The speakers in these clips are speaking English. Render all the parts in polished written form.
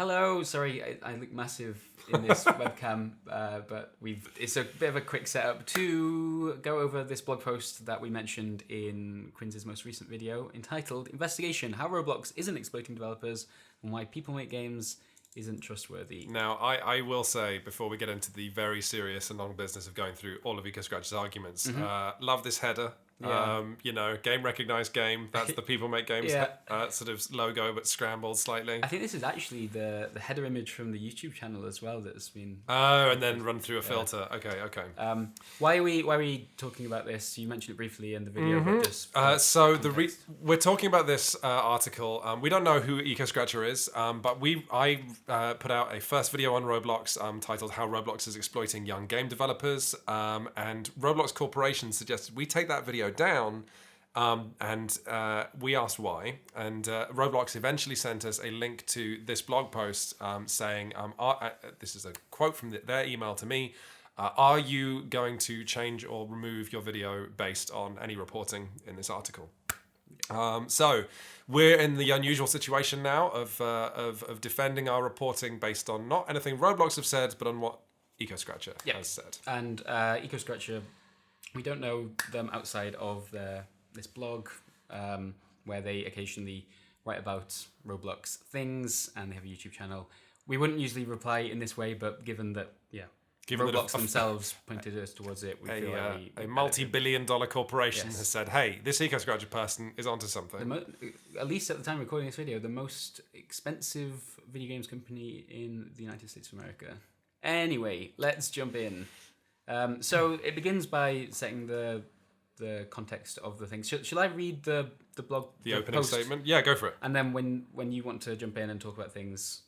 Hello. Sorry, I look massive in this webcam, but it's a bit of a quick setup to go over this blog post that we mentioned in Quinn's most recent video entitled "Investigation: How Roblox Isn't Exploiting Developers and Why People Make Games Isn't Trustworthy." Now, I will say, before we get into the very serious and long business of going through all of EcoScratch's arguments, love this header. Yeah. Game recognized game. That's the People Make Games sort of logo, but scrambled slightly. I think this is actually the header image from the YouTube channel as well that's been... Oh, and then run through a filter. Okay. Why are we talking about this? You mentioned it briefly in the video, but just... we're talking about this article. We don't know who EcoScratcher is, but I put out a first video on Roblox titled "How Roblox is Exploiting Young Game Developers," and Roblox Corporation suggested we take that video down, and we asked why, and Roblox eventually sent us a link to this blog post saying, this is a quote from their email to me, are you going to change or remove your video based on any reporting in this article? So we're in the unusual situation now of defending our reporting based on not anything Roblox have said, but on what EcoScratcher has said. And EcoScratcher, we don't know them outside of this blog, where they occasionally write about Roblox things, and they have a YouTube channel. We wouldn't usually reply in this way, but given that Roblox themselves pointed us towards it, we feel like a multi-billion-dollar corporation has said, "Hey, this EcoScratcher person is onto something." At least at the time of recording this video, the most expensive video games company in the United States of America. Anyway, let's jump in. So it begins by setting the context of the thing. Shall I read the blog? The opening statement? Yeah, go for it. And then when you want to jump in and talk about things,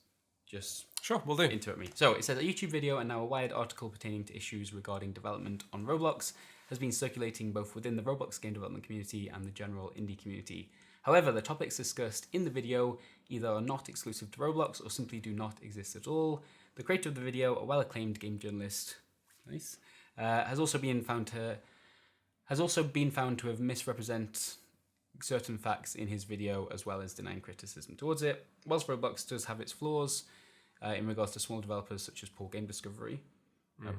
just sure, we'll do. Interrupt me. So it says a YouTube video and now a Wired article pertaining to issues regarding development on Roblox has been circulating both within the Roblox game development community and the general indie community. However, the topics discussed in the video either are not exclusive to Roblox or simply do not exist at all. The creator of the video, a well-acclaimed game journalist, has also been found to have misrepresent certain facts in his video, as well as denying criticism towards it. Whilst Roblox does have its flaws in regards to small developers such as poor game discovery,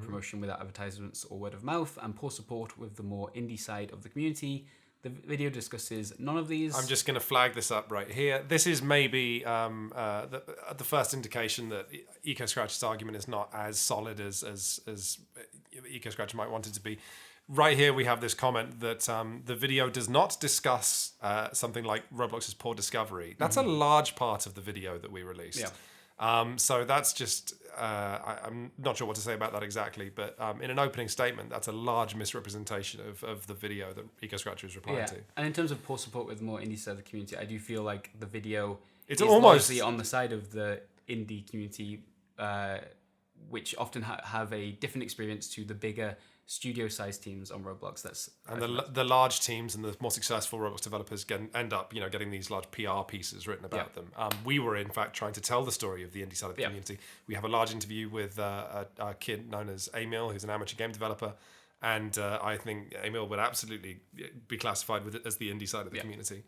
promotion without advertisements or word of mouth, and poor support with the more indie side of the community, the video discusses none of these. I'm just going to flag this up right here. This is maybe the first indication that EcoScratcher's argument is not as solid as EcoScratcher might want it to be. Right here we have this comment that the video does not discuss something like Roblox's poor discovery. That's a large part of the video that we released. Yeah. So that's just, I'm not sure what to say about that exactly, but in an opening statement, that's a large misrepresentation of the video that EcoScratcher is replying to. And in terms of poor support with the more indie side of the community, I do feel like the video is almost largely on the side of the indie community, which often have a different experience to the bigger studio-sized teams on Roblox. The large teams and the more successful Roblox developers end up, getting these large PR pieces written about them. We were in fact trying to tell the story of the indie side of the community. We have a large interview with a kid known as Emil, who's an amateur game developer, and I think Emil would absolutely be classified as the indie side of the community.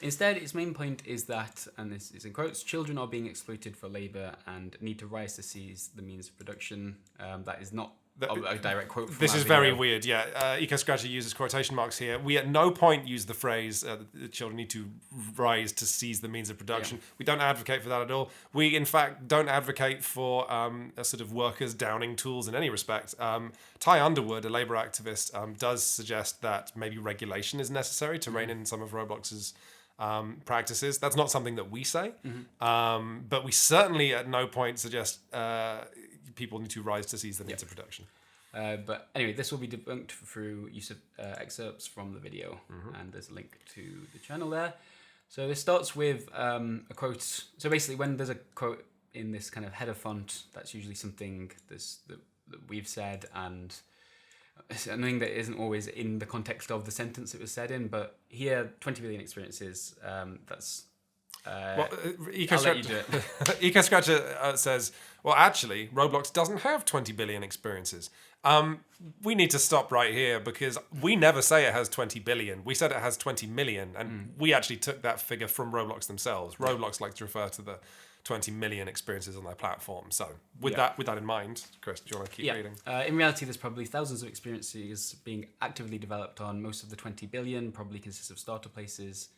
Instead, its main point is that, and this is in quotes, children are being exploited for labour and need to rise to seize the means of production. That is not a direct quote from this is very weird. EcoScratcher uses quotation marks here. We at no point use the phrase the children need to rise to seize the means of production. We don't advocate for that at all. We in fact don't advocate for a sort of workers downing tools in any respect. Ty Underwood, a labour activist, does suggest that maybe regulation is necessary to rein in some of Roblox's practices. That's not something that we say, but we certainly at no point suggest people need to rise to seize the means of production. But anyway, this will be debunked through use of excerpts from the video, and there's a link to the channel there. So this starts with a quote. So basically, when there's a quote in this kind of header font, that's usually something that we've said, and something that isn't always in the context of the sentence it was said in. But here, 20 billion experiences, that's... EcoScratcher says, well, actually, Roblox doesn't have 20 billion experiences. We need to stop right here because we never say it has 20 billion. We said it has 20 million, and we actually took that figure from Roblox themselves. Roblox likes to refer to 20 million experiences on their platform. So with Yeah. that in mind, Chris, do you want to keep reading? In reality, there's probably thousands of experiences being actively developed on. Most of the 20 billion probably consists of starter places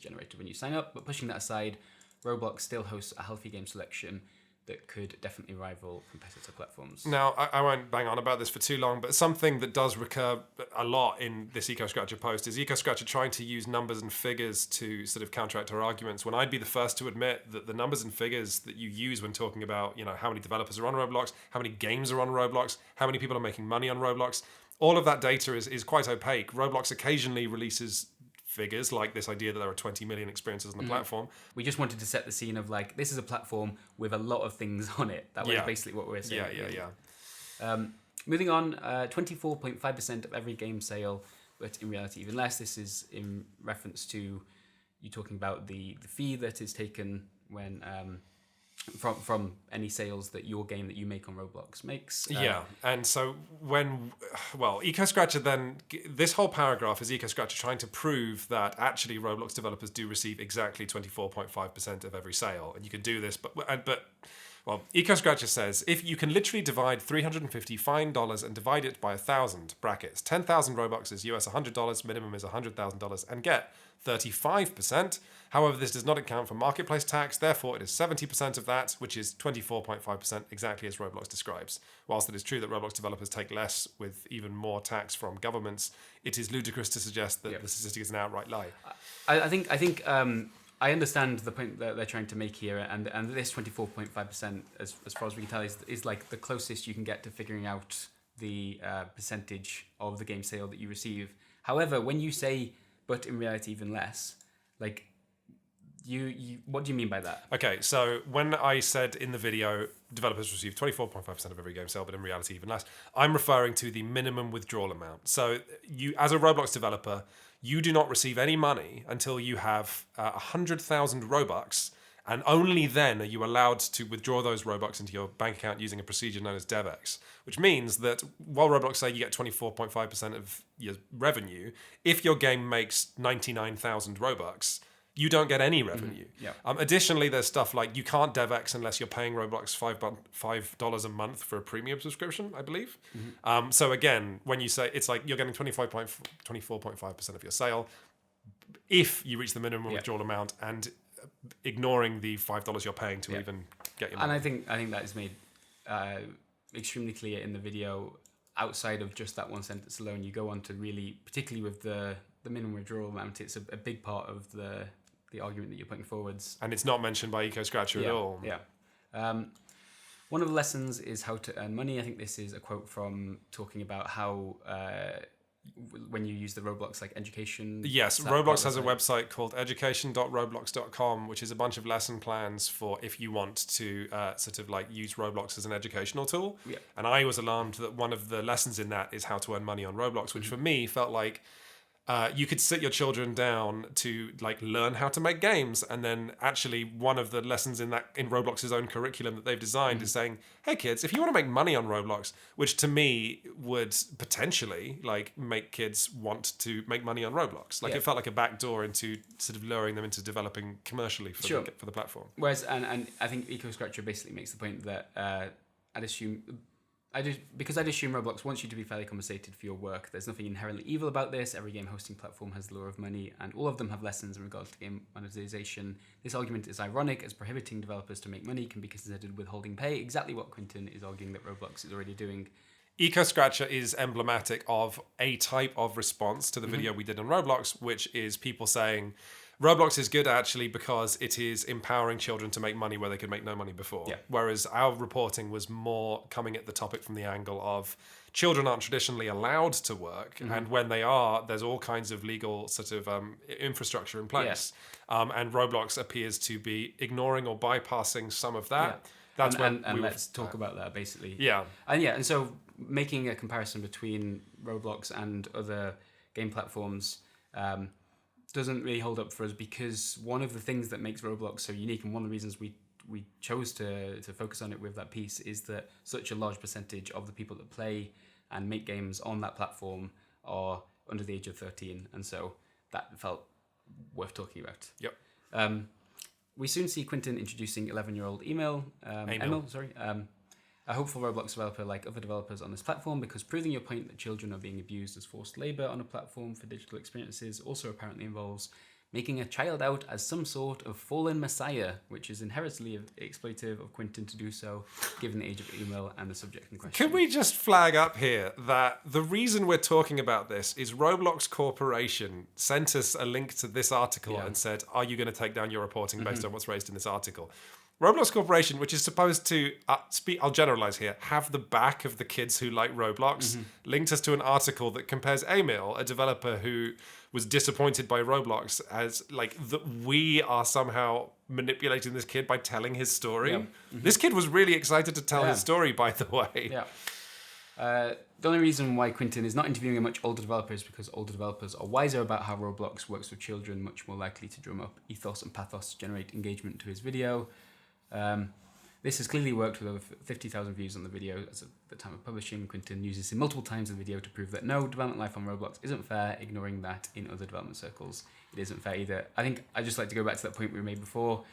generated when you sign up. But pushing that aside, Roblox still hosts a healthy game selection that could definitely rival competitor platforms. Now, I won't bang on about this for too long, but something that does recur a lot in this EcoScratcher post is EcoScratcher trying to use numbers and figures to sort of counteract our arguments, when I'd be the first to admit that the numbers and figures that you use when talking about, how many developers are on Roblox, how many games are on Roblox, how many people are making money on Roblox, all of that data is quite opaque. Roblox occasionally releases figures like this idea that there are 20 million experiences on the platform. We just wanted to set the scene of this is a platform with a lot of things on it. That was basically what we're saying. Moving on, 24.5% of every game sale, but in reality even less. This is in reference to you talking about the fee that is taken when from any sales that your game that you make on Roblox makes. And so EcoScratcher then, this whole paragraph is EcoScratcher trying to prove that actually Roblox developers do receive exactly 24.5% of every sale. And you can do this, but EcoScratcher says, if you can literally divide $350 fine dollars and divide it by 1,000 brackets, 10,000 Robux is US $100, minimum is $100,000, and get 35%. However, this does not account for marketplace tax, therefore it is 70% of that, which is 24.5%, exactly as Roblox describes. Whilst it is true that Roblox developers take less with even more tax from governments, it is ludicrous to suggest that the statistic is an outright lie. I think I understand the point that they're trying to make here, and this 24.5%, as far as we can tell, is like the closest you can get to figuring out the percentage of the game sale that you receive. However, when you say, but in reality even less, you what do you mean by that? Okay, so when I said in the video, developers receive 24.5% of every game sale, but in reality even less, I'm referring to the minimum withdrawal amount. So you, as a Roblox developer, you do not receive any money until you have 100,000 Robux, and only then are you allowed to withdraw those Robux into your bank account using a procedure known as DevX, which means that while Roblox say you get 24.5% of your revenue, if your game makes 99,000 Robux, you don't get any revenue. Additionally, there's stuff like you can't DevX unless you're paying Roblox $5 a month for a premium subscription, I believe. So again, when you say it's like you're getting 24.5% of your sale if you reach the minimum withdrawal amount and ignoring the $5 you're paying to even get your money. And I think that is made extremely clear in the video. Outside of just that one sentence alone, you go on to really, particularly with the minimum withdrawal amount, it's a big part of the argument that you're putting forwards. And it's not mentioned by EcoScratcher at all. One of the lessons is how to earn money. I think this is a quote from talking about how when you use the Roblox education. Yes, Roblox has a website called education.roblox.com, which is a bunch of lesson plans for if you want to use Roblox as an educational tool. And I was alarmed that one of the lessons in that is how to earn money on Roblox, which for me felt like you could sit your children down to learn how to make games, and then actually one of the lessons in Roblox's own curriculum that they've designed is saying, hey kids, if you want to make money on Roblox, which to me would potentially make kids want to make money on Roblox. It felt like a backdoor into sort of luring them into developing commercially for the platform. Whereas, and I think EcoScratcher basically makes the point that I'd assume Roblox wants you to be fairly compensated for your work. There's nothing inherently evil about this. Every game hosting platform has the lure of money, and all of them have lessons in regards to game monetization. This argument is ironic, as prohibiting developers to make money can be considered withholding pay, exactly what Quinton is arguing that Roblox is already doing. EcoScratcher is emblematic of a type of response to the video we did on Roblox, which is people saying, Roblox is good actually because it is empowering children to make money where they could make no money before. Whereas our reporting was more coming at the topic from the angle of children aren't traditionally allowed to work, and when they are, there's all kinds of legal sort of infrastructure in place. And Roblox appears to be ignoring or bypassing some of that. That's and let's talk about that basically. And so making a comparison between Roblox and other game platforms doesn't really hold up for us, because one of the things that makes Roblox so unique, and one of the reasons we chose to focus on it with that piece, is that such a large percentage of the people that play and make games on that platform are under the age of 13, and so that felt worth talking about. we soon see Quintin introducing 11-year-old Emil, a hopeful Roblox developer like other developers on this platform, because proving your point that children are being abused as forced labor on a platform for digital experiences also apparently involves making a child out as some sort of fallen messiah, which is inherently exploitative of Quintin to do so, given the age of Emil and the subject in question. Can we just flag up here that the reason we're talking about this is Roblox Corporation sent us a link to this article and said, are you going to take down your reporting based on what's raised in this article? Roblox Corporation, which is supposed to, I'll generalize here, have the back of the kids who like Roblox, linked us to an article that compares Emil, a developer who was disappointed by Roblox, as like that we are somehow manipulating this kid by telling his story. Yeah. This kid was really excited to tell his story, by the way. Yeah. The only reason why Quintin is not interviewing a much older developer is because older developers are wiser about how Roblox works with children, much more likely to drum up ethos and pathos to generate engagement to his video. This has clearly worked with over 50,000 views on the video as of the time of publishing. Quintin uses it multiple times in the video to prove that no, development life on Roblox isn't fair, ignoring that in other development circles it isn't fair either. I think I'd just like to go back to that point we made before.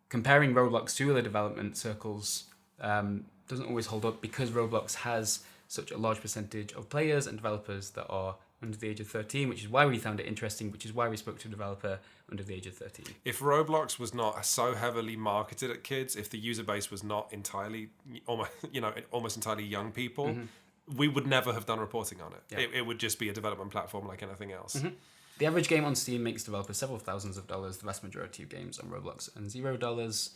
Comparing Roblox to other development circles doesn't always hold up, because Roblox has such a large percentage of players and developers that are under the age of 13, which is why we found it interesting, which is why we spoke to a developer under the age of 13. If Roblox was not so heavily marketed at kids, if the user base was not entirely, almost entirely young people, we would never have done reporting on it. Yeah. It would just be a development platform like anything else. The average game on Steam makes developers several thousands of dollars. The vast majority of games on Roblox earn $0.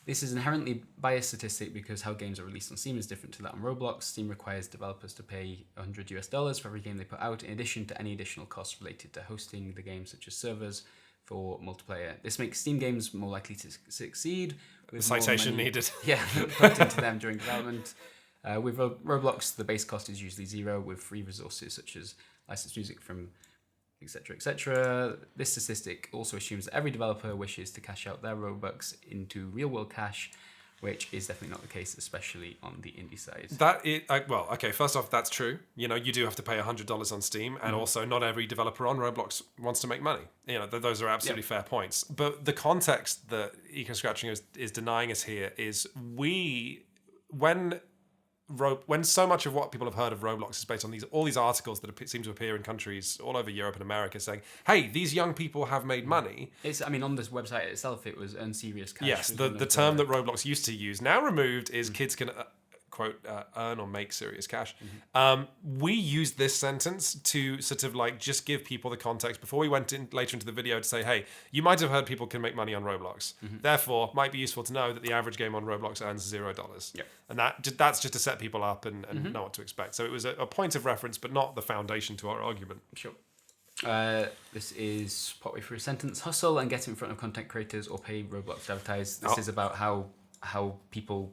This is inherently biased statistic because how games are released on Steam is different to that on Roblox. Steam requires developers to pay $100 for every game they put out, in addition to any additional costs related to hosting the game, such as servers for multiplayer. This makes Steam games more likely to succeed. The citation needed. Yeah, put into them during development. With Roblox, the base cost is usually $0, with free resources such as licensed music from etc., etc. This statistic also assumes that every developer wishes to cash out their Robux into real-world cash, which is definitely not the case, especially on the indie side. First off, that's true. You do have to pay $100 on Steam, and also not every developer on Roblox wants to make money. Those are absolutely fair points. But the context that Eco Scratching is denying us here is when so much of what people have heard of Roblox is based on all these articles that seem to appear in countries all over Europe and America saying, hey, these young people have made money. On this website itself, it was earn serious cash. Yes, the term that Roblox used to use, now removed, is kids can quote, earn or make serious cash. We used this sentence to sort of just give people the context before we went in later into the video to say, hey, you might have heard people can make money on Roblox. Therefore, might be useful to know that the average game on Roblox earns $0. Yep. And that's just to set people up and know what to expect. So it was a point of reference, but not the foundation to our argument. Sure. This is partway through a sentence. Hustle and get in front of content creators or pay Roblox to advertise. This is about how people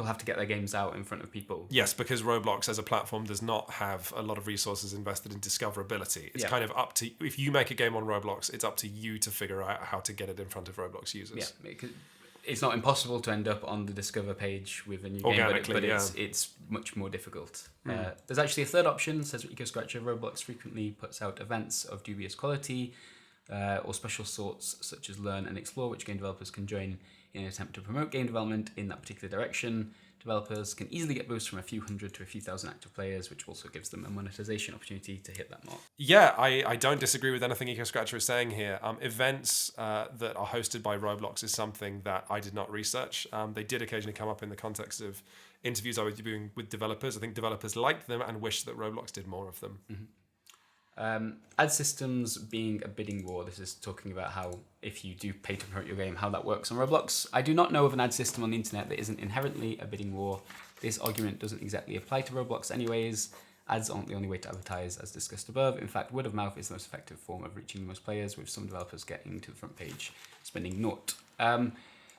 have to get their games out in front of people. Yes, because Roblox as a platform does not have a lot of resources invested in discoverability. It's kind of up to, if you make a game on Roblox, it's up to you to figure out how to get it in front of Roblox users. Yeah, it's not impossible to end up on the Discover page with a new game, but it's much more difficult. There's actually a third option, says Eco Scratcher. Roblox frequently puts out events of dubious quality or special sorts such as Learn and Explore, which game developers can join in an attempt to promote game development in that particular direction. Developers can easily get boosts from a few hundred to a few thousand active players, which also gives them a monetization opportunity to hit that mark. Yeah, I don't disagree with anything Eco Scratcher is saying here. Events that are hosted by Roblox is something that I did not research. They did occasionally come up in the context of interviews I was doing with developers. I think developers liked them and wished that Roblox did more of them. Ad systems being a bidding war. This is talking about how if you do pay to promote your game, how that works on Roblox. I do not know of an ad system on the internet that isn't inherently a bidding war. This argument doesn't exactly apply to Roblox anyways. Ads aren't the only way to advertise, as discussed above. In fact, word of mouth is the most effective form of reaching the most players, with some developers getting to the front page spending naught.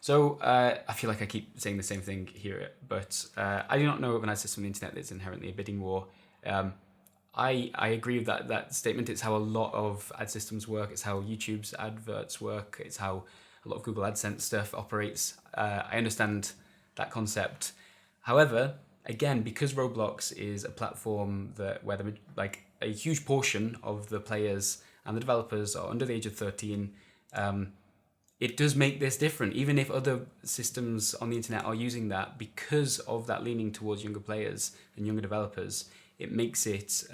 So I feel like I keep saying the same thing here, but I do not know of an ad system on the internet that's inherently a bidding war. I agree with that statement. It's how a lot of ad systems work. It's how YouTube's adverts work. It's how a lot of Google AdSense stuff operates. I understand that concept. However, again, because Roblox is a platform where a huge portion of the players and the developers are under the age of 13, it does make this different. Even if other systems on the internet are using that, because of that leaning towards younger players and younger developers, it makes it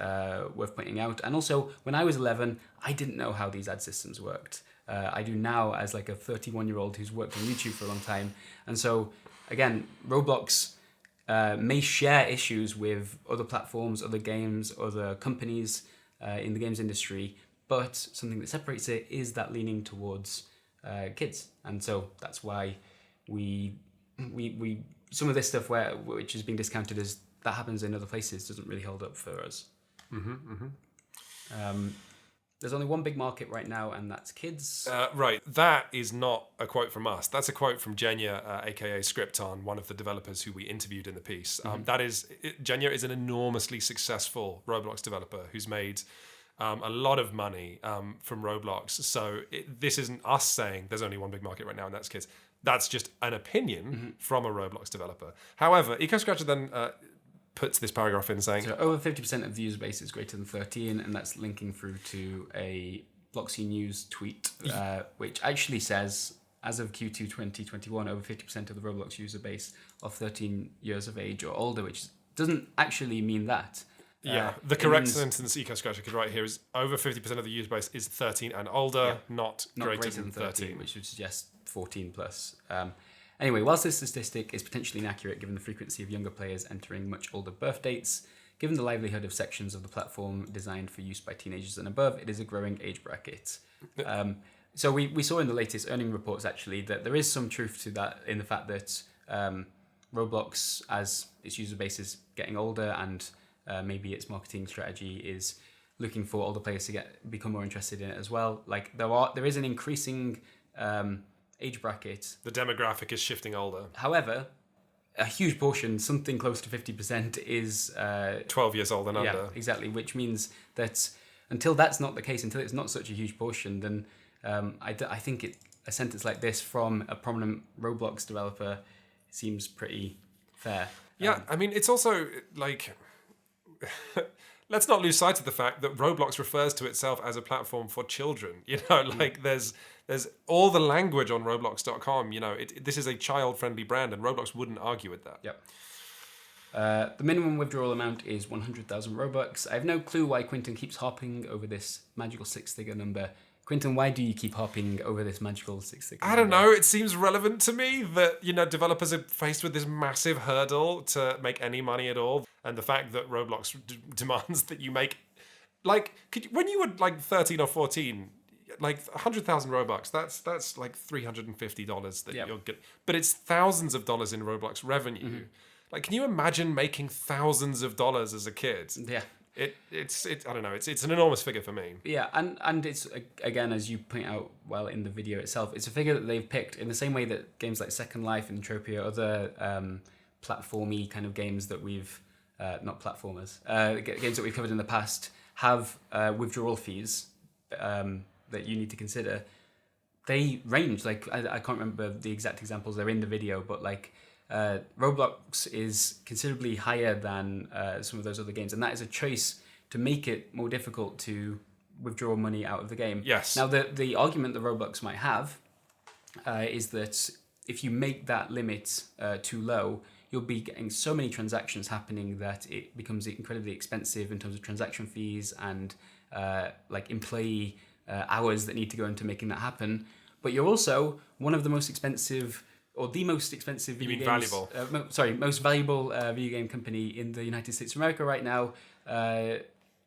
worth pointing out. And also, when I was 11, I didn't know how these ad systems worked. I do now as like a 31-year-old who's worked on YouTube for a long time. And so, again, Roblox may share issues with other platforms, other games, other companies in the games industry, but something that separates it is that leaning towards kids. And so that's why we some of this stuff which is being discounted as that happens in other places doesn't really hold up for us. There's only one big market right now, and that's kids. Right. That is not a quote from us. That's a quote from Jenya, aka Scripton, one of the developers who we interviewed in the piece. Jenya is an enormously successful Roblox developer who's made a lot of money from Roblox. So this isn't us saying there's only one big market right now, and that's kids. That's just an opinion from a Roblox developer. However, EcoScratcher then puts this paragraph in saying... So over 50% of the user base is greater than 13, and that's linking through to a Bloxy News tweet, which actually says, as of Q2 2021, over 50% of the Roblox user base are 13 years of age or older, which doesn't actually mean that. Yeah, the correct sentence EcoScratcher could write here is over 50% of the user base is 13 and older, not greater than 13. Which would suggest 14 plus. Anyway, whilst this statistic is potentially inaccurate given the frequency of younger players entering much older birth dates, given the livelihood of sections of the platform designed for use by teenagers and above, it is a growing age bracket. So we saw in the latest earning reports actually that there is some truth to that in the fact that Roblox, as its user base is getting older and maybe its marketing strategy is looking for older players to become more interested in it as well. Like there is an increasing age bracket. The demographic is shifting older. However, a huge portion, something close to 50%, is 12 years old and under. Yeah, exactly. Which means that until that's not the case, until it's not such a huge portion, then I think a sentence like this from a prominent Roblox developer seems pretty fair. Yeah, I mean, it's also like... Let's not lose sight of the fact that Roblox refers to itself as a platform for children. You know, like there's all the language on Roblox.com. You know, this is a child-friendly brand, and Roblox wouldn't argue with that. Yep. The minimum withdrawal amount is 100,000 Robux. I have no clue why Quinton keeps harping over this magical six-figure number. Quinton, why do you keep harping over this magical six-figure number? I don't know. It seems relevant to me that, you know, developers are faced with this massive hurdle to make any money at all. And the fact that Roblox demands that you make, like, when you were like 13 or 14, like 100,000 Robux, that's like $350 that you'll get. But it's thousands of dollars in Roblox revenue. Like, can you imagine making thousands of dollars as a kid? Yeah. It's I don't know. It's an enormous figure for me. Yeah, and it's, again, as you point out well in the video itself, it's a figure that they've picked in the same way that games like Second Life and Entropia, other platformy kind of games that we've not platformers, games that we've covered in the past have withdrawal fees that you need to consider. They range, like, I can't remember the exact examples, they're in the video, but like Roblox is considerably higher than some of those other games, and that is a choice to make it more difficult to withdraw money out of the game. Yes. Now, the argument that Roblox might have is that if you make that limit too low, you'll be getting so many transactions happening that it becomes incredibly expensive in terms of transaction fees and like employee hours that need to go into making that happen. But you're also one of the most expensive, or the most expensive video games. Valuable. Most valuable video game company in the United States of America right now,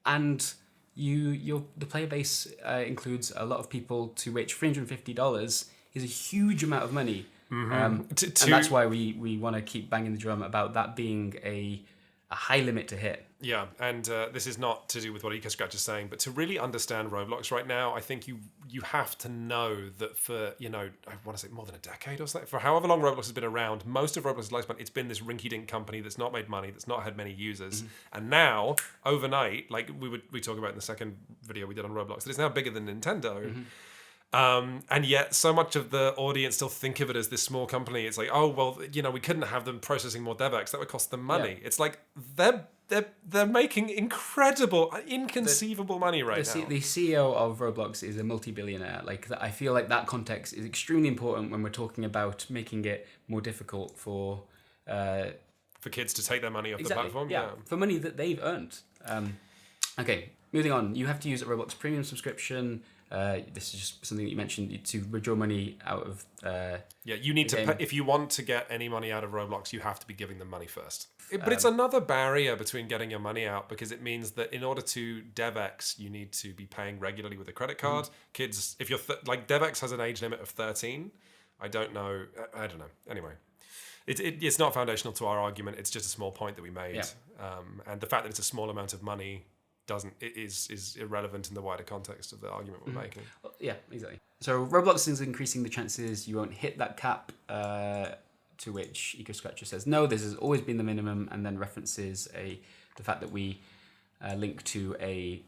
and the player base includes a lot of people to which $350 is a huge amount of money. And that's why we want to keep banging the drum about that being a high limit to hit. Yeah, and this is not to do with what EcoScratch is saying, but to really understand Roblox right now, I think you have to know that for, you know, I want to say more than a decade or something, for however long Roblox has been around, most of Roblox's lifespan, it's been this rinky-dink company that's not made money, that's not had many users. And now, overnight, like we talk about in the second video we did on Roblox, that it's now bigger than Nintendo. And yet so much of the audience still think of it as this small company. It's like, oh, well, we couldn't have them processing more DevX. That would cost them money. Yeah. It's like they're making incredible, inconceivable money right now. The CEO of Roblox is a multi-billionaire. Like, I feel like that context is extremely important when we're talking about making it more difficult for kids to take their money off the exactly, platform. yeah, for money that they've earned. Okay, moving on. You have to use a Roblox premium subscription. This is just something that you mentioned to withdraw money out of. You need to pay, if you want to get any money out of Roblox, you have to be giving them money first. But it's another barrier between getting your money out, because it means that in order to DevX, you need to be paying regularly with a credit card. Kids, if you're like DevX has an age limit of 13. I don't know. Anyway, it's not foundational to our argument. It's just a small point that we made, and the fact that it's a small amount of money is irrelevant in the wider context of the argument we're making. Well, yeah, exactly. So Roblox is increasing the chances you won't hit that cap, to which EcoScratcher says no, this has always been the minimum, and then references the fact that we link to a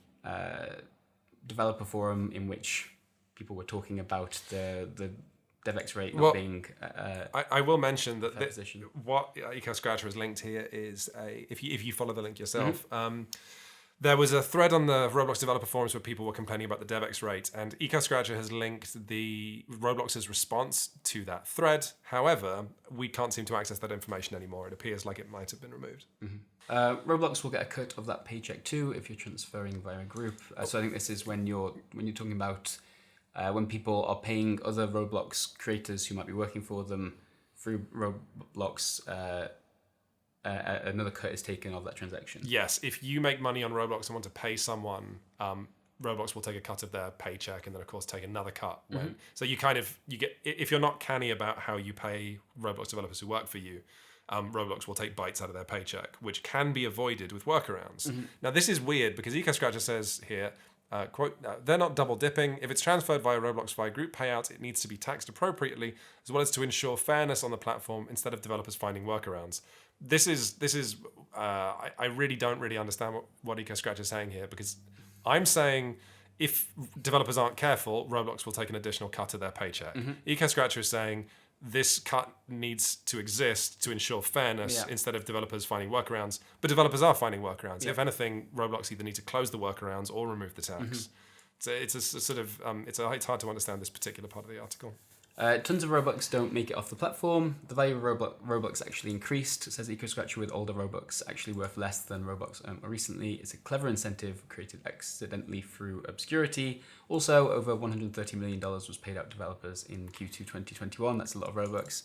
developer forum in which people were talking about the DevX rate not being. I will mention that what EcoScratcher has linked here is if you follow the link yourself. There was a thread on the Roblox developer forums where people were complaining about the DevX rate, and EcoScratcher has linked the Roblox's response to that thread. However, we can't seem to access that information anymore. It appears like it might have been removed. Roblox will get a cut of that paycheck too if you're transferring via a group. So I think this is when you're talking about when people are paying other Roblox creators who might be working for them through Roblox. Another cut is taken of that transaction. Yes, if you make money on Roblox and want to pay someone, Roblox will take a cut of their paycheck, and then of course take another cut. So you get, if you're not canny about how you pay Roblox developers who work for you, Roblox will take bites out of their paycheck, which can be avoided with workarounds. Now this is weird because EcoScratcher says here, quote, they're not double dipping. If it's transferred via Roblox via group payout, it needs to be taxed appropriately, as well as to ensure fairness on the platform instead of developers finding workarounds. This is I really don't understand what EcoScratcher is saying here, because I'm saying if developers aren't careful, Roblox will take an additional cut of their paycheck. EcoScratcher is saying this cut needs to exist to ensure fairness instead of developers finding workarounds. But developers are finding workarounds. If anything, Roblox either need to close the workarounds or remove the tax. So it's a sort of it's hard to understand this particular part of the article. Tons of Robux don't make it off the platform. The value of Robux actually increased, says EcoScratcher, with older Robux actually worth less than Robux more recently. It's a clever incentive created accidentally through obscurity. Also, over $130 million was paid out to developers in Q2 2021. That's a lot of Robux.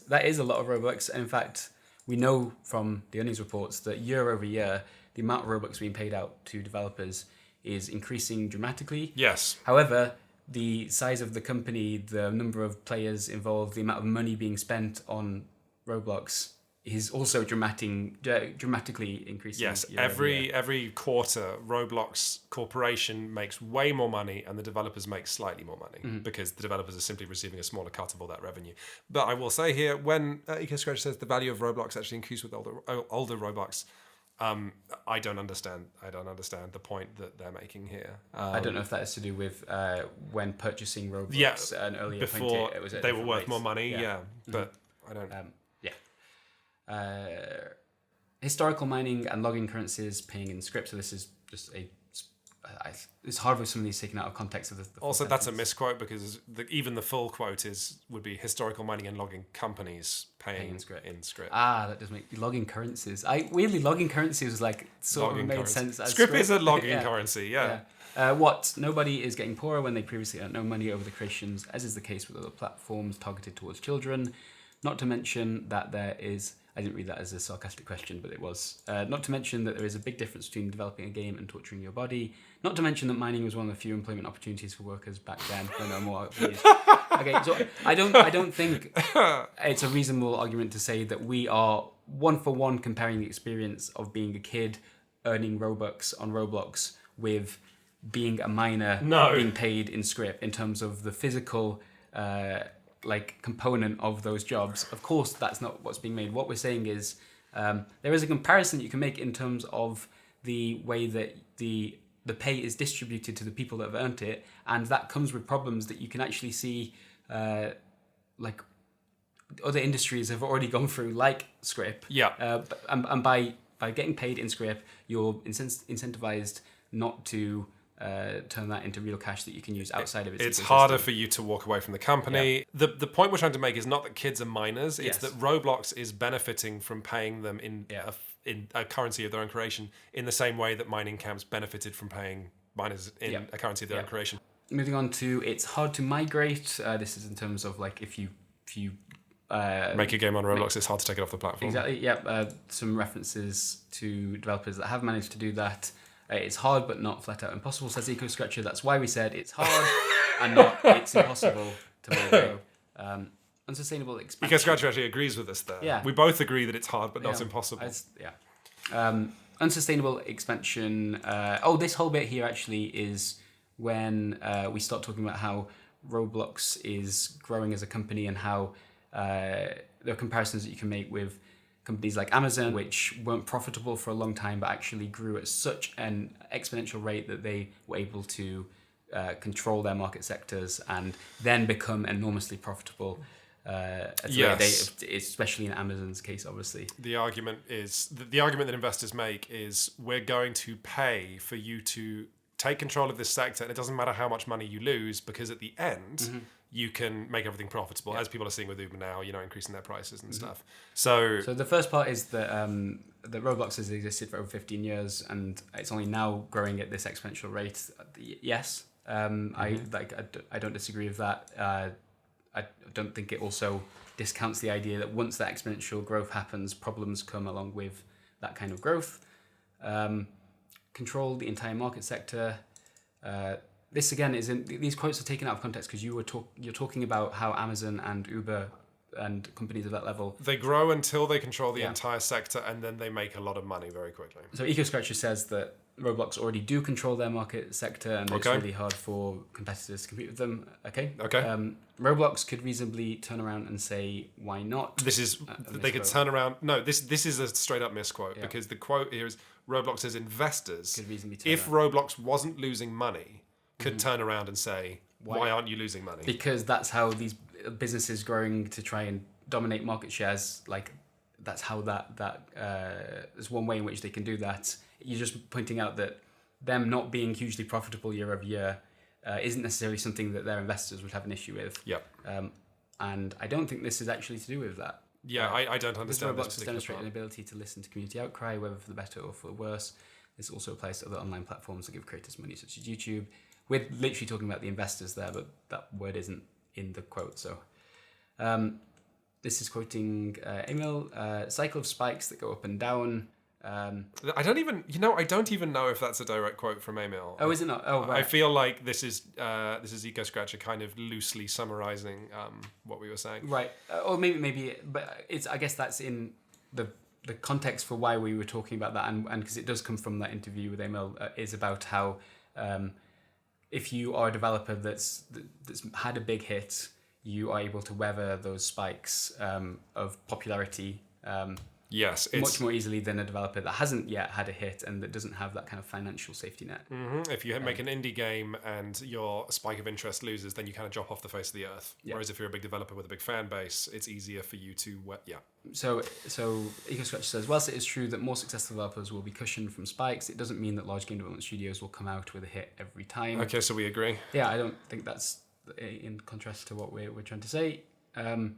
That is a lot of Robux. And in fact, we know from the earnings reports that year over year, the amount of Robux being paid out to developers is increasing dramatically. Yes. However, the size of the company, the number of players involved, the amount of money being spent on Roblox is also dramatically increasing. Yes, every quarter, Roblox Corporation makes way more money and the developers make slightly more money because the developers are simply receiving a smaller cut of all that revenue. But I will say here, when EcoScratcher says the value of Roblox actually increased with older Roblox, I don't understand the point that they're making here. I don't know if that is to do with when purchasing Roblox at an earlier before point. They were worth more money, but I don't. Historical mining and logging currencies paying in script. So this is just it's hard with some of these taken out of context of the also, that's a misquote because even the full quote would be historical mining and logging companies paying in script. That does make logging currencies. Weirdly, logging currencies was like sort of made sense. As script is a logging currency, nobody is getting poorer when they previously earned no money over the creations, as is the case with other platforms targeted towards children. Not to mention that there is. I didn't read that as a sarcastic question, but it was. Not to mention that there is a big difference between developing a game and torturing your body. Not to mention that mining was one of the few employment opportunities for workers back then. No more. Okay, so I don't think it's a reasonable argument to say that we are one for one comparing the experience of being a kid earning Robux on Roblox with being a miner being paid in script in terms of the physical component of those jobs. Of course, that's not what's being made. What we're saying is there is a comparison you can make in terms of the way that the the pay is distributed to the people that have earned it, and that comes with problems that you can actually see, like other industries have already gone through, like Scrip. Yeah. And by getting paid in Scrip, you're incentivized not to turn that into real cash that you can use outside of its It's ecosystem. harder for you to walk away from the company. Yeah. The point we're trying to make is not that kids are miners. It's that Roblox is benefiting from paying them in a currency of their own creation, in the same way that mining camps benefited from paying miners in a currency of their own creation. Moving on to, it's hard to migrate. This is in terms of like if you make a game on Roblox, it's hard to take it off the platform. Exactly. Yeah. Some references to developers that have managed to do that. It's hard, but not flat out impossible, says EcoScratcher. That's why we said it's hard and not it's impossible to migrate. Unsustainable expansion. EcoScratcher actually agrees with us there. Yeah. We both agree that it's hard, but not impossible. Unsustainable expansion. This whole bit here actually is when we start talking about how Roblox is growing as a company and how there are comparisons that you can make with companies like Amazon, which weren't profitable for a long time, but actually grew at such an exponential rate that they were able to control their market sectors and then become enormously profitable. Especially in Amazon's case, obviously. The argument that investors make is we're going to pay for you to take control of this sector, and it doesn't matter how much money you lose, because at the end, you can make everything profitable, as people are seeing with Uber now, increasing their prices and stuff. So the first part is that that Roblox has existed for over 15 years, and it's only now growing at this exponential rate. Yes, I don't disagree with that. I don't think it also discounts the idea that once that exponential growth happens, problems come along with that kind of growth. Control the entire market sector. This again these quotes are taken out of context because you're talking about how Amazon and Uber and companies of that level, they grow until they control the entire sector, and then they make a lot of money very quickly. So EcoScratcher says that Roblox already do control their market sector, and it's really hard for competitors to compete with them. Okay. Roblox could reasonably turn around and say, "Why not?" This is they could turn around. No, this is a straight up misquote because the quote here is Roblox's investors. Could reasonably turn if around. Roblox wasn't losing money, could turn around and say, "Why aren't you losing money?" Because that's how these businesses growing to try and dominate market shares. Like that's how that there's one way in which they can do that. You're just pointing out that them not being hugely profitable year over year isn't necessarily something that their investors would have an issue with. Yeah. And I don't think this is actually to do with that. Yeah, I don't understand Roblox this has demonstrated an ability to listen to community outcry, whether for the better or for the worse. This also applies to other online platforms that give creators money, such as YouTube. We're literally talking about the investors there, but that word isn't in the quote. So this is quoting Emil, cycle of spikes that go up and down. I don't even know if that's a direct quote from Emil. Oh, is it not? Oh, right. I feel like this is EcoScratcher kind of loosely summarizing what we were saying. Right. Or maybe, but it's. I guess that's in the context for why we were talking about that, and because it does come from that interview with Emil, is about how if you are a developer that's had a big hit, you are able to weather those spikes of popularity. Yes, much more easily than a developer that hasn't yet had a hit and that doesn't have that kind of financial safety net. Mm-hmm. If you make an indie game and your spike of interest loses, then you kind of drop off the face of the earth. Yeah. Whereas if you're a big developer with a big fan base, it's easier for you to... So EcoScratcher says, whilst it is true that more successful developers will be cushioned from spikes, it doesn't mean that large game development studios will come out with a hit every time. Okay, so we agree. Yeah, I don't think that's in contrast to what we're trying to say. A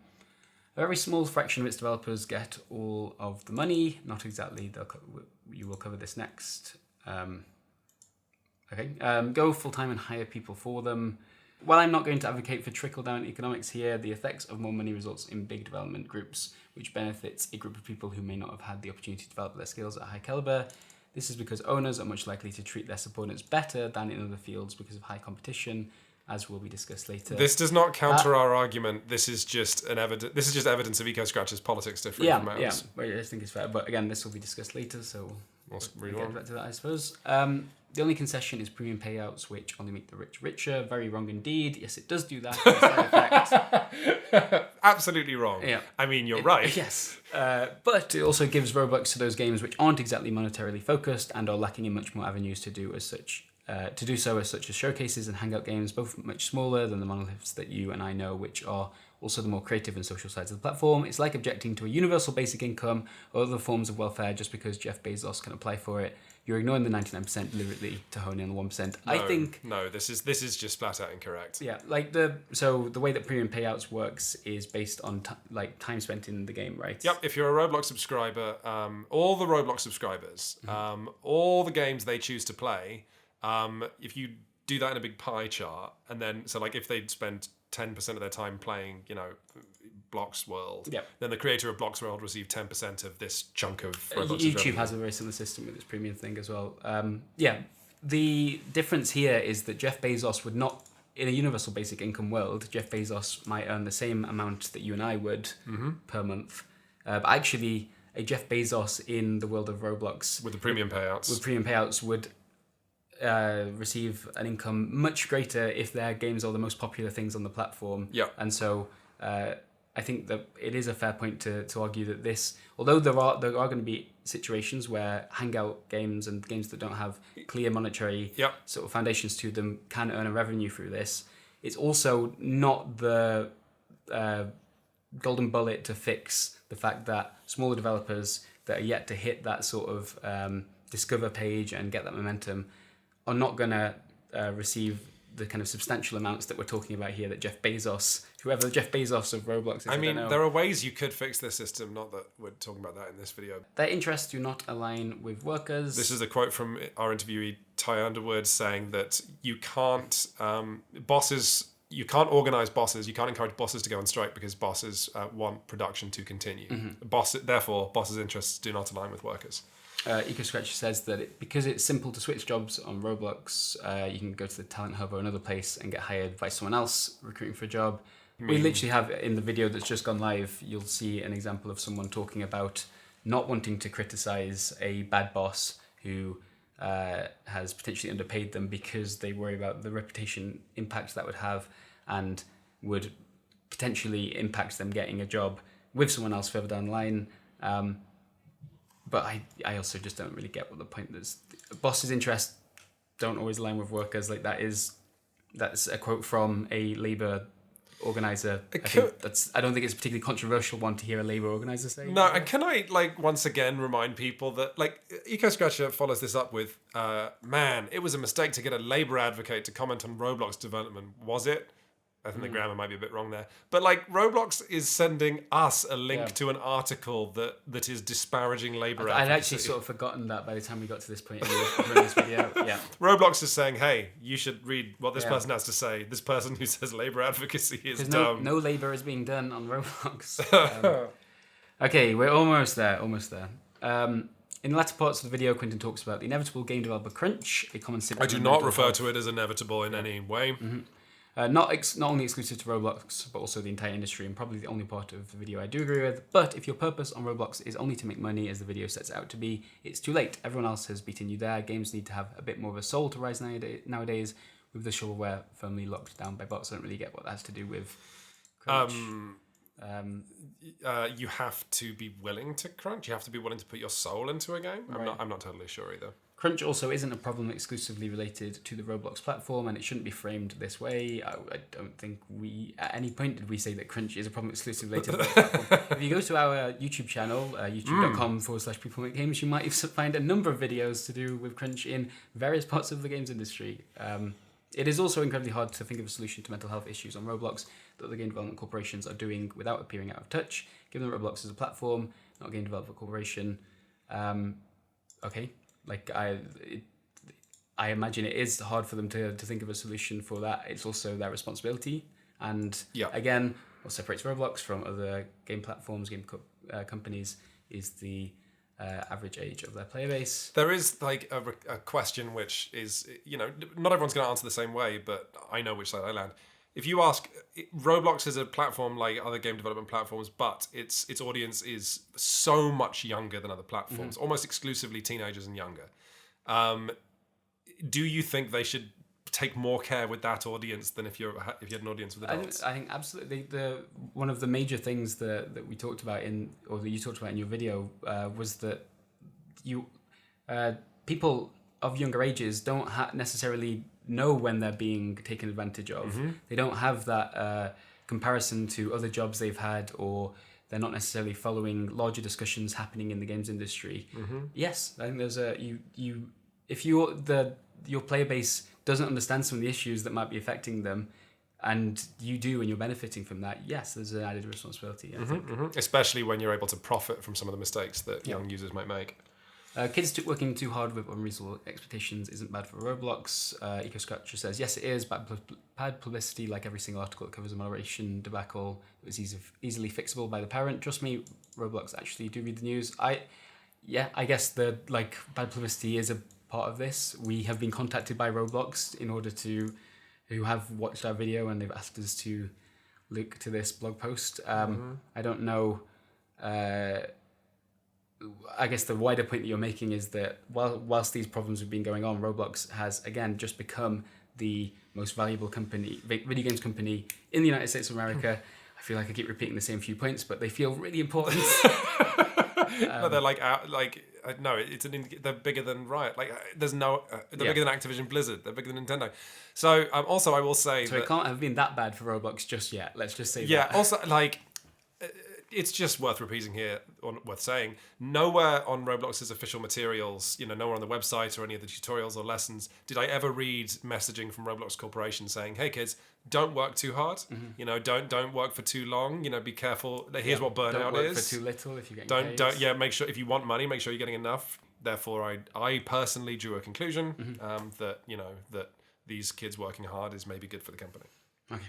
very small fraction of its developers get all of the money. Not exactly. You will cover this next. Go full-time and hire people for them. While I'm not going to advocate for trickle-down economics here, the effects of more money results in big development groups, which benefits a group of people who may not have had the opportunity to develop their skills at a high caliber. This is because owners are much likely to treat their subordinates better than in other fields because of high competition, as will be discussed later. This does not counter our argument. This is just evidence of EcoScratcher's politics different from ours. Yeah, well, I think it's fair. But again, this will be discussed later, so we'll get back to that, I suppose. The only concession is premium payouts, which only make the rich richer. Very wrong indeed. Yes, it does do that. Absolutely wrong. Yeah. I mean, you're right. Yes. But it also gives Robux to those games which aren't exactly monetarily focused and are lacking in much more avenues to do as such. to do so are such as showcases and hangout games, both much smaller than the monoliths that you and I know, which are also the more creative and social sides of the platform. It's like objecting to a universal basic income or other forms of welfare just because Jeff Bezos can apply for it. You're ignoring the 99% deliberately to hone in on the 1%. I think this is just flat out incorrect. Yeah, so the way that premium payouts works is based on time spent in the game, right? Yep. If you're a Roblox subscriber, all the Roblox subscribers, all the games they choose to play, if you do that in a big pie chart, and then so like if they'd spend 10% of their time playing, Blox World, then the creator of Blox World received 10% of this chunk of Roblox's YouTube revenue. has a very similar system with its premium thing as well. The difference here is that Jeff Bezos would not, in a universal basic income world, Jeff Bezos might earn the same amount that you and I would per month. But actually, a Jeff Bezos in the world of Roblox with the premium payouts would receive an income much greater if their games are the most popular things on the platform. Yeah. And so I think that it is a fair point to argue that this, although there are going to be situations where hangout games and games that don't have clear monetary sort of foundations to them can earn a revenue through this, it's also not the golden bullet to fix the fact that smaller developers that are yet to hit that sort of discover page and get that momentum are not going to receive the kind of substantial amounts that we're talking about here that Jeff Bezos, whoever Jeff Bezos of Roblox is. I mean, there are ways you could fix this system, not that we're talking about that in this video. Their interests do not align with workers. This is a quote from our interviewee, Ty Underwood, saying that you can't organize bosses, you can't encourage bosses to go on strike because bosses want production to continue. Therefore, bosses' interests do not align with workers. EcoScratcher says that because it's simple to switch jobs on Roblox, you can go to the Talent Hub or another place and get hired by someone else recruiting for a job. We literally have in the video that's just gone live, you'll see an example of someone talking about not wanting to criticize a bad boss who has potentially underpaid them because they worry about the reputation impact that would have and would potentially impact them getting a job with someone else further down the line. But I also just don't really get what the point is. Bosses' interests don't always align with workers. Like that's a quote from a labour organizer. I don't think it's a particularly controversial one to hear a labour organizer say. No, and can I once again remind people that EcoScratcher follows this up with, man, it was a mistake to get a labour advocate to comment on Roblox development, was it? I think the grammar might be a bit wrong there. But Roblox is sending us a link to an article that is disparaging labour advocacy. I'd actually sort of forgotten that by the time we got to this point in this video. Yeah. Roblox is saying, hey, you should read what this person has to say. This person who says labour advocacy is dumb. No labour is being done on Roblox. Okay, we're almost there. In the latter parts of the video, Quentin talks about the inevitable game developer crunch, a common symptom. I do not refer to it as inevitable in any way. Mm-hmm. Not only exclusive to Roblox, but also the entire industry, and probably the only part of the video I do agree with. But if your purpose on Roblox is only to make money, as the video sets out to be, it's too late. Everyone else has beaten you there. Games need to have a bit more of a soul to rise nowadays with the shovelware firmly locked down by bots. I don't really get what that has to do with crunch. You have to be willing to crunch. You have to be willing to put your soul into a game. I'm not totally sure either. Crunch also isn't a problem exclusively related to the Roblox platform, and it shouldn't be framed this way. I don't think at any point did we say that crunch is a problem exclusively related to the Roblox platform. If you go to our YouTube channel, youtube.com/peopleMakeGames, you might find a number of videos to do with crunch in various parts of the games industry. It is also incredibly hard to think of a solution to mental health issues on Roblox that other game development corporations are doing without appearing out of touch, given that Roblox is a platform, not a game developer corporation. I imagine it is hard for them to think of a solution for that. It's also their responsibility. And again, what separates Roblox from other game platforms, companies, is the average age of their player base. There is a question which is, not everyone's going to answer the same way, but I know which side I land. If you ask, Roblox is a platform like other game development platforms, but its audience is so much younger than other platforms, almost exclusively teenagers and younger. Do you think they should take more care with that audience than if you had an audience with adults? I think absolutely. One of the major things that we talked about that you talked about in your video was that people of younger ages don't necessarily know when they're being taken advantage of. They don't have that comparison to other jobs they've had, or they're not necessarily following larger discussions happening in the games industry. Yes, I think there's if your player base doesn't understand some of the issues that might be affecting them, and you do, and you're benefiting from that, yes, there's an added responsibility, I think. Especially when you're able to profit from some of the mistakes that young users might make. Kids working too hard with unreasonable expectations isn't bad for Roblox. EcoScratcher says, yes, it is. Bad publicity, like every single article that covers a moderation debacle. It was easily fixable by the parent. Trust me, Roblox actually do read the news. I guess the bad publicity is a part of this. We have been contacted by Roblox who have watched our video, and they've asked us to link to this blog post. I don't know. I guess the wider point that you're making is that whilst these problems have been going on, Roblox has, again, just become the most valuable video games company in the United States of America. I feel like I keep repeating the same few points, but they feel really important. No, they're they're bigger than Riot. They're bigger than Activision Blizzard. They're bigger than Nintendo. So also, I will say so it can't have been that bad for Roblox just yet. Let's just say that. Yeah. Also, it's just worth repeating here, or worth saying, nowhere on Roblox's official materials, nowhere on the website or any of the tutorials or lessons, did I ever read messaging from Roblox Corporation saying, "Hey kids, don't work too hard. Don't work for too long. Be careful. Here's what burnout don't work is. For too little if you're getting paid. Make sure if you want money, make sure you're getting enough." Therefore, I personally drew a conclusion that that these kids working hard is maybe good for the company. Okay.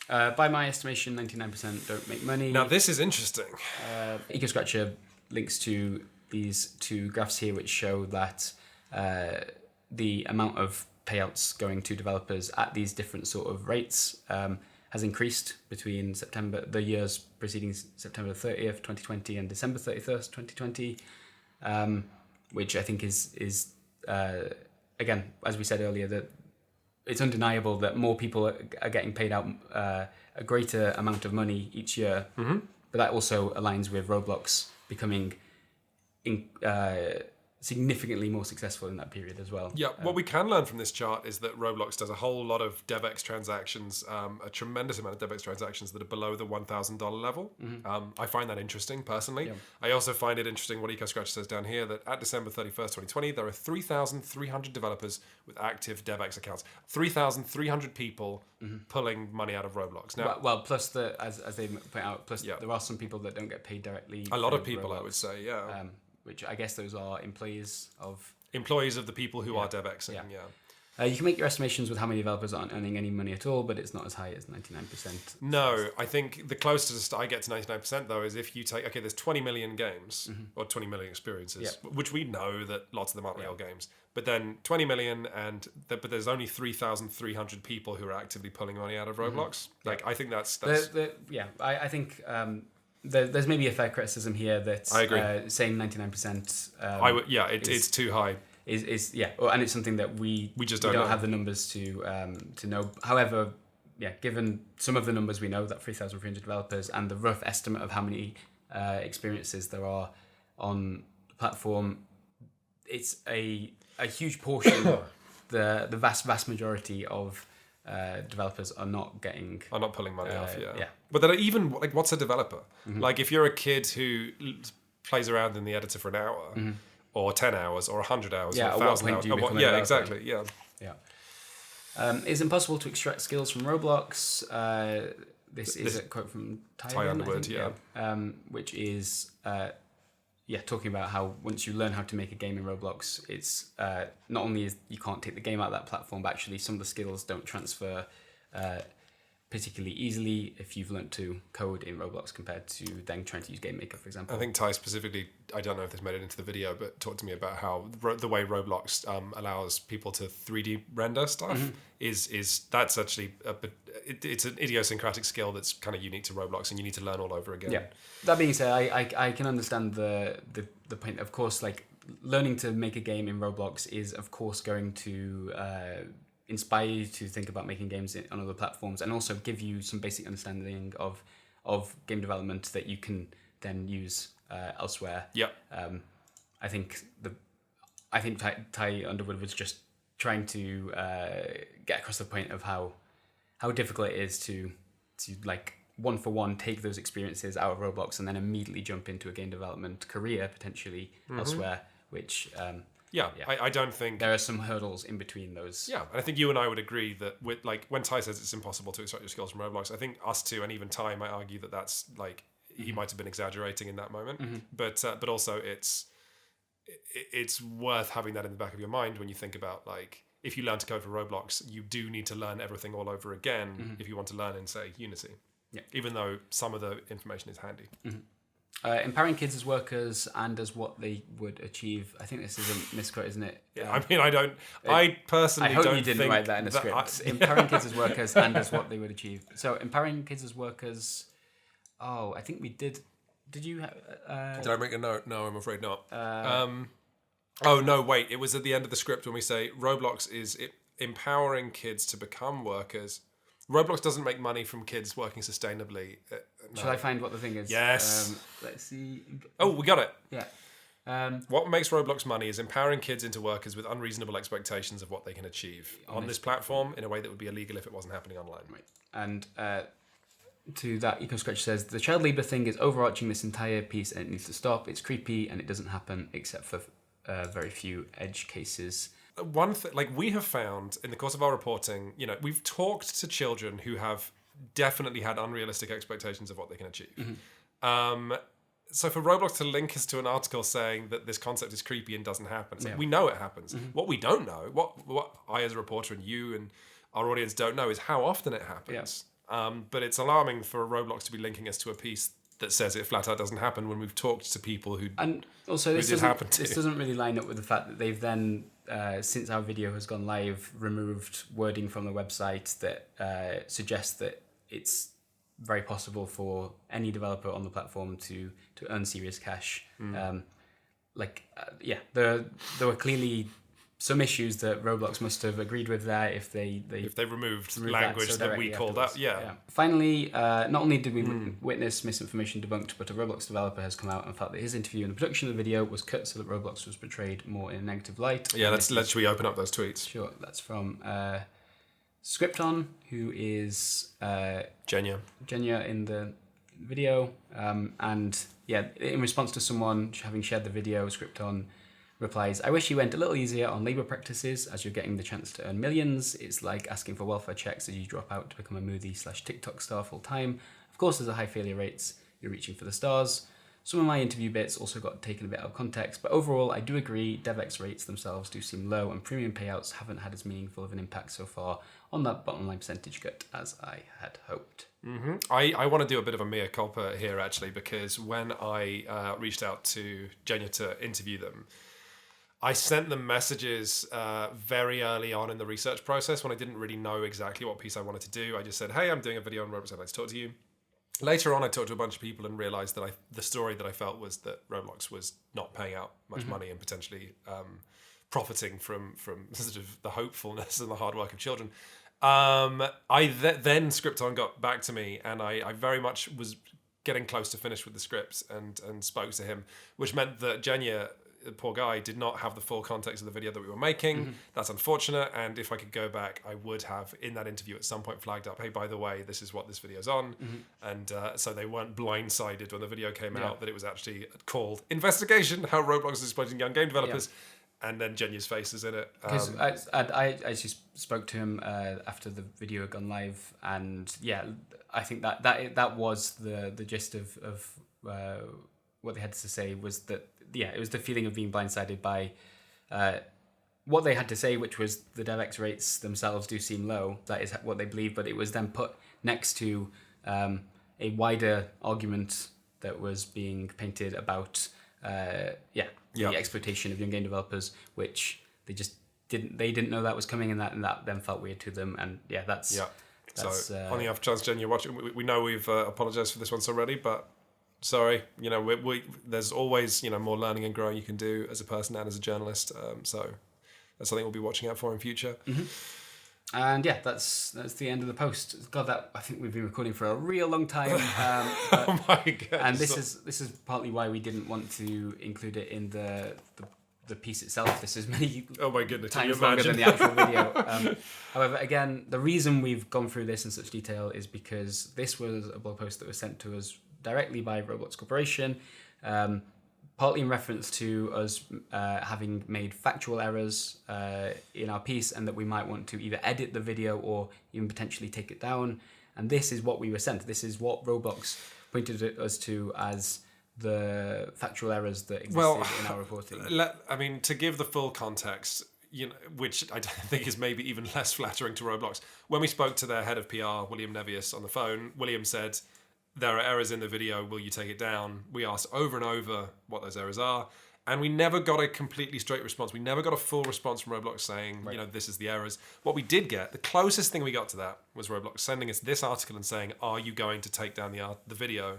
By my estimation, 99% don't make money. Now, this is interesting. EcoScratcher links to these two graphs here, which show that the amount of payouts going to developers at these different sort of rates has increased between the years preceding September 30th, 2020 and December 31st, 2020, which I think is again, as we said earlier, that it's undeniable that more people are getting paid out a greater amount of money each year. But that also aligns with Roblox becoming significantly more successful in that period as well. Yeah, what we can learn from this chart is that Roblox does a whole lot of DevX transactions, a tremendous amount of DevX transactions that are below the $1,000 level. I find that interesting, personally. Yeah. I also find it interesting what EcoScratch says down here, that at December 31st, 2020, there are 3,300 developers with active DevX accounts. 3,300 people pulling money out of Roblox. Now, well, plus as they point out, there are some people that don't get paid directly. A lot of people, Roblox, I would say, yeah. Which I guess those are employees of the people who are DevXing. You can make your estimations with how many developers aren't earning any money at all, but it's not as high as 99%. No, I think the closest I get to 99% though is if you take, there's 20 million games or 20 million experiences, which we know that lots of them aren't real games. But then 20 million but there's only 3,300 people who are actively pulling money out of Roblox. I think that's I think there's maybe a fair criticism here that I agree. Saying 99%. It's too high. And it's something that we just don't know. have the numbers to know. However, given some of the numbers we know, that 3,300 developers and the rough estimate of how many experiences there are on the platform, it's a huge portion. the vast majority of developers are not pulling money off. But then even what's a developer? If you're a kid who plays around in the editor for an hour or 10 hours or 100 hours or 1,000 hours, exactly. It's impossible to extract skills from Roblox. This is a quote from Ty Underwood, which is talking about how once you learn how to make a game in Roblox, it's not only is you can't take the game out of that platform, but actually some of the skills don't transfer particularly easily if you've learned to code in Roblox compared to then trying to use GameMaker, for example. I think Ty specifically, I don't know if this made it into the video, but talked to me about how the way Roblox allows people to 3D render stuff is that's actually it's an idiosyncratic skill that's kind of unique to Roblox, and you need to learn all over again. Yeah. That being said, I can understand the point. Of course, learning to make a game in Roblox is of course going to inspire you to think about making games on other platforms, and also give you some basic understanding of game development that you can then use elsewhere. Yeah. I think I think Ty Underwood was just trying to get across the point of how difficult it is to like one for one take those experiences out of Roblox and then immediately jump into a game development career potentially elsewhere, which I don't think there are some hurdles in between those. Yeah, and I think you and I would agree that with like when Ty says it's impossible to extract your skills from Roblox, I think us two and even Ty might argue that that's like he might have been exaggerating in that moment, but also it's worth having that in the back of your mind when you think about like if you learn to code for Roblox, you do need to learn everything all over again if you want to learn in say Unity. Yeah. Even though some of the information is handy. Empowering kids as workers and as what they would achieve. I think this is a misquote, isn't it? Yeah, I mean, I personally I hope don't you didn't think write that in the script. Empowering kids as workers and as what they would achieve. So empowering kids as workers. Oh, I think we did. Did you? Did I make a note? No, I'm afraid not. Oh no, wait! It was at the end of the script when we say Roblox is empowering kids to become workers. Roblox doesn't make money from kids working sustainably. No. Shall I find what the thing is? Yes. Let's see. Oh, we got it. Yeah. What makes Roblox money is empowering kids into workers with unreasonable expectations of what they can achieve on this platform in a way that would be illegal if it wasn't happening online. Right. And to that, EcoScratch says, the child labour thing is overarching this entire piece and it needs to stop. It's creepy and it doesn't happen except for very few edge cases. One thing, like we have found in the course of our reporting, you know, we've talked to children who have definitely had unrealistic expectations of what they can achieve. So for Roblox to link us to an article saying that this concept is creepy and doesn't happen, like we know it happens. What we don't know, what I as a reporter and you and our audience don't know is how often it happens. But it's alarming for Roblox to be linking us to a piece that says it flat out doesn't happen when we've talked to people who and also this doesn't really line up with the fact that they've then since our video has gone live removed wording from the website that suggests that it's very possible for any developer on the platform to earn serious cash. There were clearly some issues that Roblox must have agreed with there if they removed language that we called out. Yeah. Finally, not only did we witness misinformation debunked, but a Roblox developer has come out and felt that his interview and the production of the video was cut so that Roblox was portrayed more in a negative light. Yeah, should we open up those tweets? Sure. That's from Scripton, who is Genya in the video, and in response to someone having shared the video, Scripton replies, I wish you went a little easier on labour practices as you're getting the chance to earn millions. It's like asking for welfare checks as you drop out to become a movie/TikTok star full time. Of course, there's a high failure rates. You're reaching for the stars. Some of my interview bits also got taken a bit out of context, but overall, I do agree DevEx rates themselves do seem low and premium payouts haven't had as meaningful of an impact so far on that bottom line percentage cut as I had hoped. I want to do a bit of a mea culpa here, actually, because when I reached out to Genya to interview them, I sent them messages very early on in the research process when I didn't really know exactly what piece I wanted to do. I just said, hey, I'm doing a video on Roblox, I'd like to talk to you. Later on, I talked to a bunch of people and realised that the story that I felt was that Roblox was not paying out much money and potentially profiting from sort of the hopefulness and the hard work of children. Then Scripton got back to me and I very much was getting close to finish with the script and spoke to him, which meant that Genya, the poor guy, did not have the full context of the video that we were making. That's unfortunate, and if I could go back, I would have in that interview at some point flagged up, hey, by the way, this is what this video's on. And so they weren't blindsided when the video came out that it was actually called Investigation, How Roblox is Exploiting Young Game Developers. And then Genya's face is in it. Because I actually spoke to him after the video had gone live, and I think that was the gist of what they had to say was that it was the feeling of being blindsided by what they had to say, which was the DevEx rates themselves do seem low. That is what they believe, but it was then put next to a wider argument that was being painted about the exploitation of young game developers, which they just didn't know that was coming, and that then felt weird to them. And that's so on the off chance Genya watching, we know we've apologized for this once already, but sorry, we there's always more learning and growing you can do as a person and as a journalist. So that's something we'll be watching out for in future. And that's the end of the post. God, that I think we've been recording for a real long time. Oh my god! And this is partly why we didn't want to include it in the the piece itself. This is many Oh my goodness! Can you times longer than imagine? the actual video. However, again, the reason we've gone through this in such detail is because this was a blog post that was sent to us directly by Roblox Corporation, partly in reference to us having made factual errors in our piece, and that we might want to either edit the video or even potentially take it down. And this is what we were sent. This is what Roblox pointed us to as the factual errors that existed in our reporting. To give the full context, which I think is maybe even less flattering to Roblox, when we spoke to their head of PR, William Nevius, on the phone, William said, there are errors in the video, will you take it down? We asked over and over what those errors are, and we never got a completely straight response. We never got a full response from Roblox saying, this is the errors. What we did get, the closest thing we got to that, was Roblox sending us this article and saying, are you going to take down the video?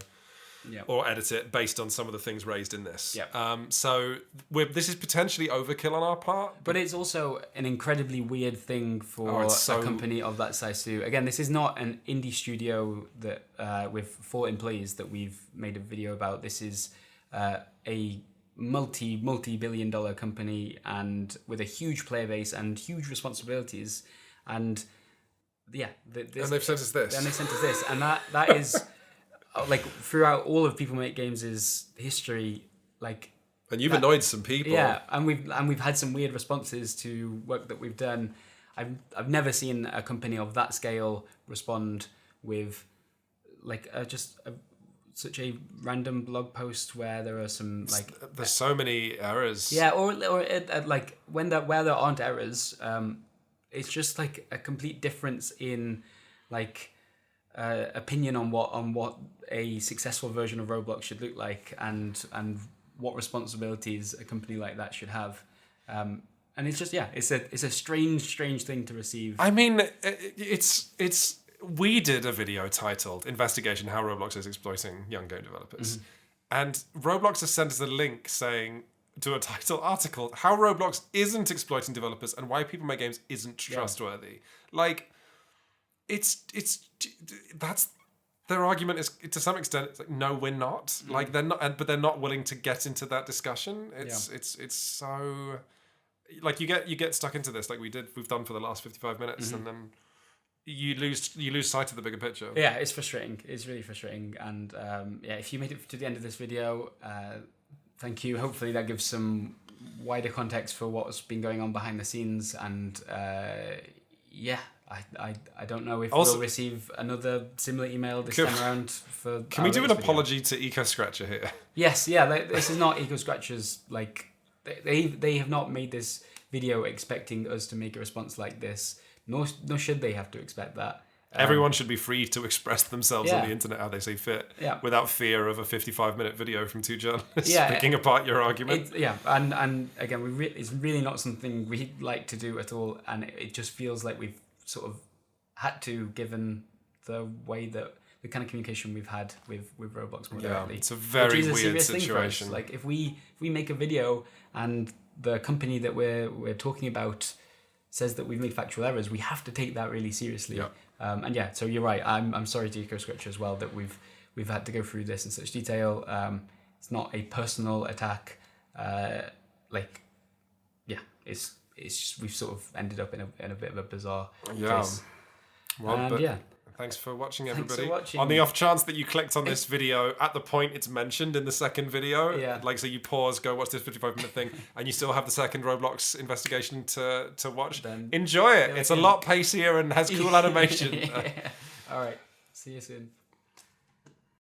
Yeah. Or edit it based on some of the things raised in this. Yeah. So this is potentially overkill on our part. But it's also an incredibly weird thing for a company of that size to do. Again, this is not an indie studio that with 4 employees that we've made a video about. This is a multi-billion dollar company, and with a huge player base and huge responsibilities. And yeah. And they've sent us this. And that is... like throughout all of People Make Games' history, and you've annoyed some people. Yeah, and we've had some weird responses to work that we've done. I've never seen a company of that scale respond with such a random blog post where there are some there's so many errors. Yeah, or when where there aren't errors, it's just like a complete difference in opinion on what a successful version of Roblox should look like, and what responsibilities a company like that should have. And it's just it's a strange thing to receive. I mean, it's we did a video titled "Investigation: How Roblox is Exploiting Young Game Developers," and Roblox has sent us a link saying to a title article how Roblox isn't exploiting developers and why People Make Games isn't trustworthy. That's their argument is, to some extent, it's no, we're not. They're not, but they're not willing to get into that discussion. It's so you get stuck into this we've done for the last 55 minutes, and then you lose sight of the bigger picture. Yeah, it's frustrating. It's really frustrating. And if you made it to the end of this video, thank you. Hopefully that gives some wider context for what's been going on behind the scenes. And I don't know if we'll receive another similar email this time around. Can we do an apology to Eco Scratcher here? Yes, yeah. This is not Eco Scratcher's. They have not made this video expecting us to make a response like this. Nor should they have to expect that. Everyone should be free to express themselves on the internet how they see fit, without fear of a 55-minute video from 2 journalists picking apart your argument. And again, it's really not something we like to do at all, and it just feels like we've sort of had to, given the way that the kind of communication we've had with Roblox more directly. It's a very weird situation. If we make a video and the company that we're talking about says that we've made factual errors, we have to take that really seriously. So you're right. I'm sorry to Eco Scratcher as well that we've had to go through this in such detail. It's not a personal attack. It's just we've sort of ended up in a bit of a bizarre place. Thanks for watching, everybody. Thanks for watching. On the off chance that you clicked on this video at the point it's mentioned in the second video, so you pause, go watch this 55-minute thing, and you still have the second Roblox investigation to watch, then enjoy it. It's a lot pacier and has cool animation. All right. See you soon.